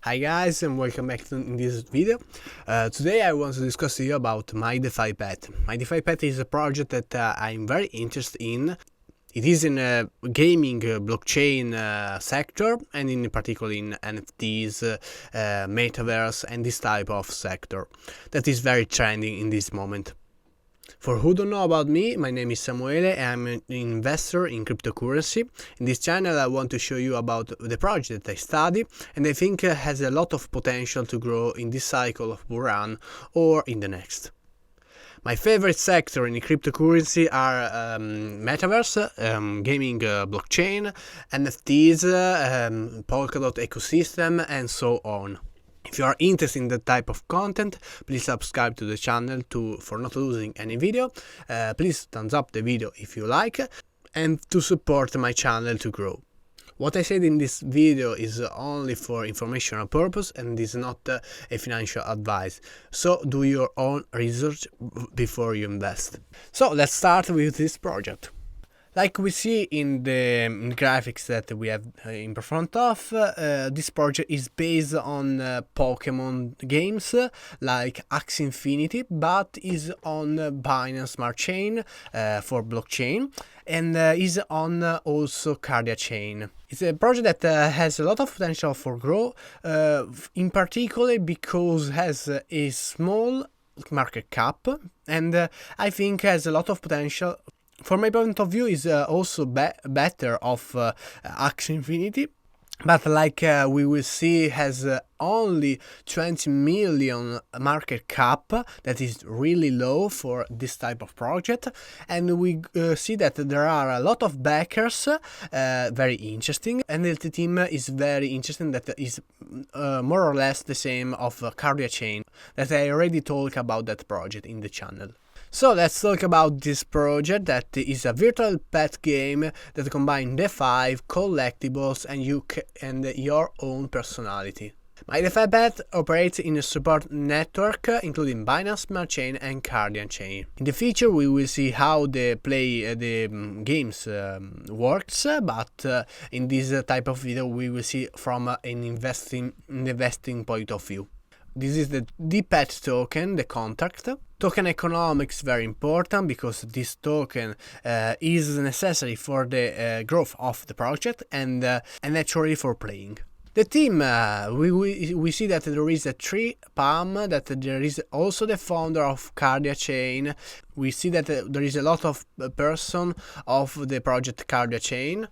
Hi guys, and welcome back to this video. Today I want to discuss to you about My Defi Pet. My Defi Pet is a project that I'm very interested in. It is in a gaming blockchain sector, and in particular in NFTs, metaverse, and this type of sector that is very trending in this moment. For who don't know about me, my name is Samuele and I'm an investor in cryptocurrency. In this channel I want to show you about the project that I study and I think has a lot of potential to grow in this cycle of bull run or in the next. My favorite sector in the cryptocurrency are metaverse, gaming blockchain, NFTs, Polkadot ecosystem and so on. If you are interested in that type of content, please subscribe to the channel for not losing any video. Please thumbs up the video if you like and to support my channel to grow. What I said in this video is only for informational purpose and is not a financial advice. So do your own research before you invest. So let's start with this project. Like we see in the graphics that we have in front of, this project is based on Pokemon games like Axie Infinity, but is on Binance Smart Chain for blockchain and is on also Cardia Chain. It's a project that has a lot of potential for growth, in particular because it has a small market cap and I think has a lot of potential. For my point of view, is also better of Axie Infinity, but like we will see, has only 20 million market cap. That is really low for this type of project, and we see that there are a lot of backers, very interesting, and the team is very interesting. That is more or less the same of Cardia Chain that I already talked about that project in the channel. So let's talk about this project that is a virtual pet game that combines DeFi, collectibles and your own personality. My Defi Pet operates in a support network including Binance Smart Chain and Cardia Chain. In the future we will see how the games works, but in this type of video we will see from an investing point of view. This is the DPET token, the contract. Token economics very important because this token is necessary for the growth of the project and naturally for playing. The team, we see that there is a tree palm, that there is also the founder of Cardia Chain. We see that there is a lot of person of the project Cardia Chain.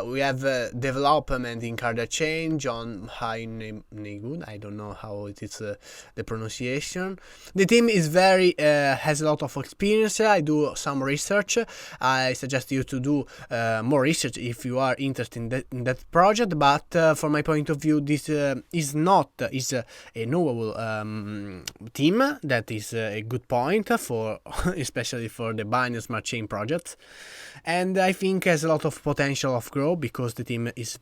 We have development in Cardia Chain, John Hainegood, I don't know how it is the pronunciation. The team is very has a lot of experience. I do some research. I suggest you to do more research if you are interested in that project. But from my point of view, this is a knowable team. That is a good point for especially for the Binance Smart Chain project, and I think has a lot of potential of growth because the team is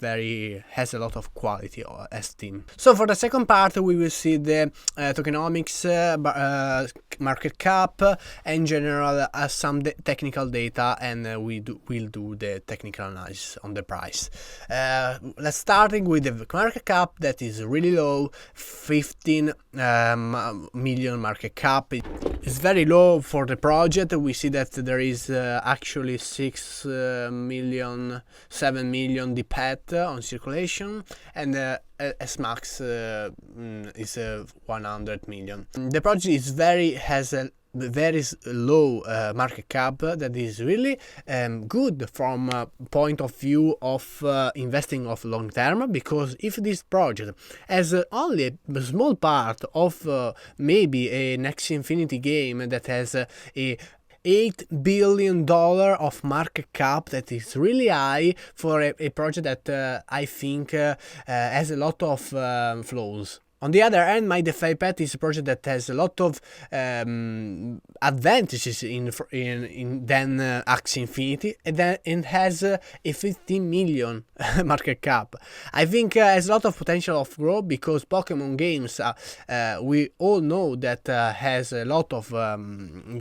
has a lot of quality as team. So for the second part we will see the tokenomics, market cap, and general some technical data, and we'll do the technical analysis on the price. Let's starting with the market cap that is really low, 15 million market cap. It's very low for the project. We see that there is actually 7 million DPET on circulation, and S max is 100 million. The project is has a very low market cap that is really good from point of view of investing of long term, because if this project has only a small part of maybe a Axie Infinity game that has a $8 billion of market cap, that is really high for a project that I think has a lot of flows. On the other hand, My Defi Pet is a project that has a lot of advantages than Axie Infinity, and then it has a 15 million market cap. I think has a lot of potential of growth because Pokemon games, we all know that has a lot of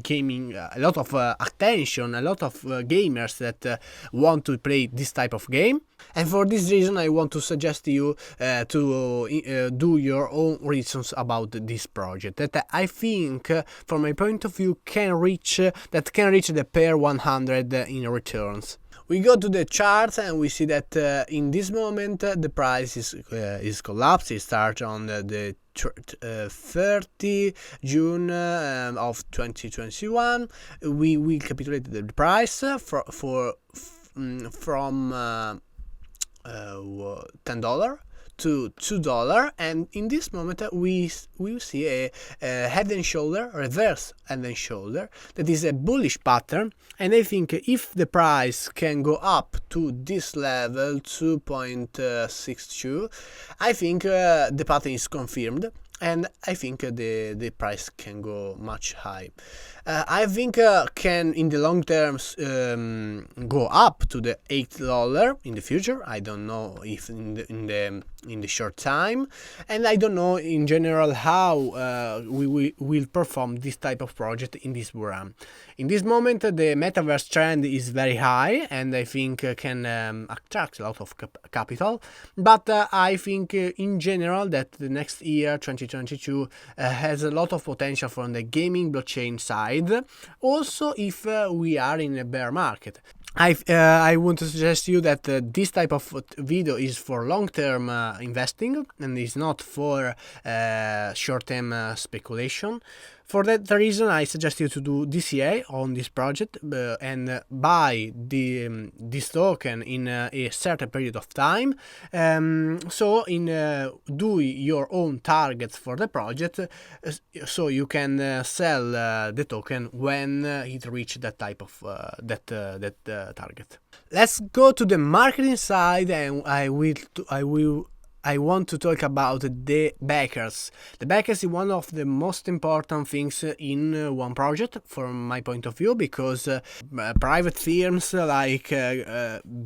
gaming, a lot of attention, a lot of gamers that want to play this type of game. And for this reason, I want to suggest you to do your own reasons about this project that I think, from my point of view, can reach the pair 100 in returns. We go to the chart and we see that in this moment the price is collapsed. It starts on the 30 June of 2021. We calculated the price from $10 to $2, and in this moment we see a head and shoulder, reverse head and shoulder, that is a bullish pattern. And I think if the price can go up to this level 2.62, I think the pattern is confirmed, and I think the price can go much high. I think can in the long terms go up to the $8 in the future. I don't know if in the short time, and I don't know in general how we will perform this type of project in this run. In this moment, the metaverse trend is very high, and I think can attract a lot of capital. But I think in general that the next year, 2022, has a lot of potential from the gaming blockchain side. Also, if we are in a bear market. I want to suggest you that this type of video is for long-term investing and is not for short-term speculation. For that reason, I suggest you to do DCA on this project and buy this token in a certain period of time. So do your own targets for the project, so you can sell the token when it reaches that type of target. Let's go to the marketing side, and I want to talk about the backers. The backers is one of the most important things in one project from my point of view, because private firms like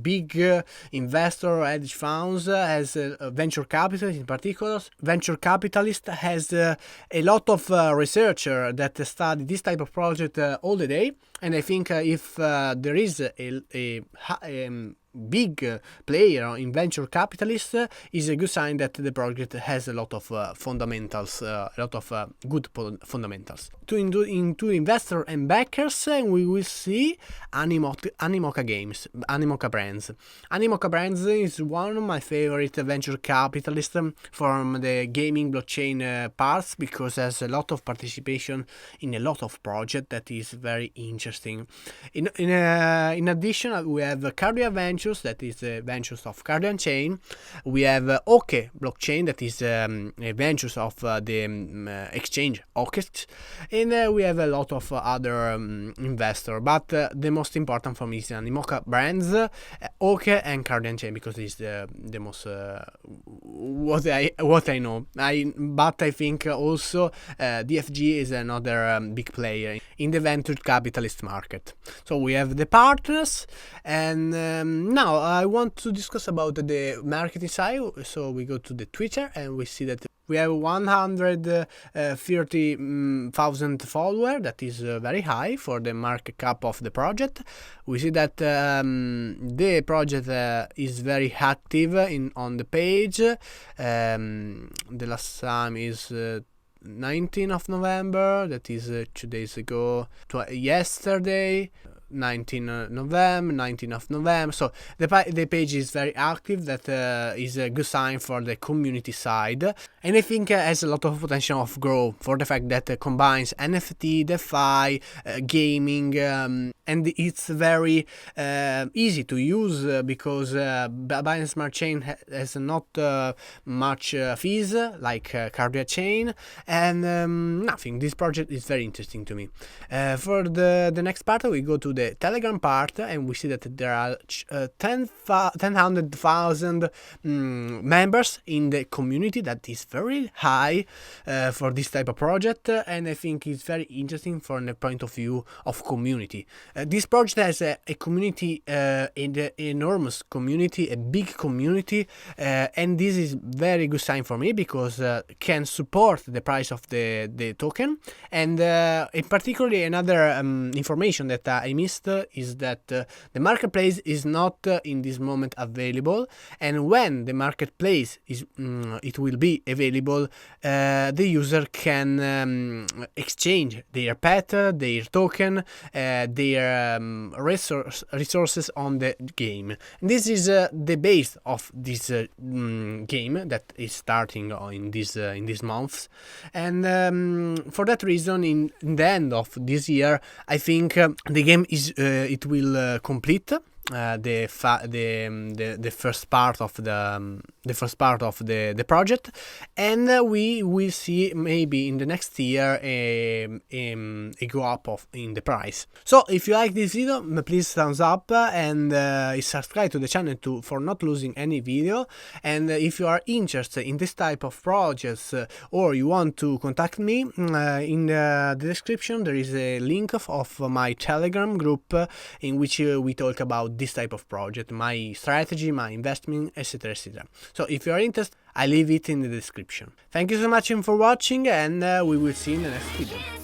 big investor hedge funds, as venture capitalists in particular. Venture capitalist has a lot of researchers that study this type of project all the day, and I think if there is a big player in venture capitalist, is a good sign that the project has a lot of fundamentals, a lot of good fundamentals. Into investor and backers, we will see Animoca Brands. Animoca Brands is one of my favorite venture capitalists from the gaming blockchain parts, because it has a lot of participation in a lot of projects that is very interesting. In addition, we have Cardia Ventures, that is the ventures of Cardian Chain. We have Oke Blockchain, that is ventures of the exchange Oke, and we have a lot of other investors. But the most important for me is Animoca Brands, Oke, and Cardian Chain, because it's the most what I know. But I think also DFG is another big player in the venture capitalist market. So we have the partners, and now I want to discuss about the marketing side. So we go to the Twitter and we see that we have 130,000 followers. That is very high for the market cap of the project. We see that the project is very active on the page. The last time is 19th of November, that is 2 days ago, yesterday. 19th of November. So the page is very active. That is a good sign for the community side, and I think has a lot of potential of growth for the fact that it combines NFT, DeFi, gaming, and it's very easy to use because Binance Smart Chain has not much fees like Cardia Chain, and nothing. This project is very interesting to me. For the next part, we go to the Telegram part, and we see that there are 100,000 members in the community. That is very high for this type of project, and I think it's very interesting from the point of view of community. This project has a community, an enormous community, a big community, and this is very good sign for me, because can support the price of the token. And in particular, another information that I missed is that the marketplace is not in this moment available, and when the marketplace is it will be available, the user can exchange their pet, their token, their resources on the game. And this is the base of this game that is starting in these months, and for that reason, in the end of this year, I think the game is it will complete the first part of the project, and we will see maybe in the next year a go up in the price. So if you like this video, please thumbs up and subscribe to the channel for not losing any video. And if you are interested in this type of projects, or you want to contact me, in the description there is a link of my Telegram group, in which we talk about this type of project, my strategy, my investment, etc, etc. So if you are interested, I leave it in the description. Thank you so much for watching, and we will see you in the next video.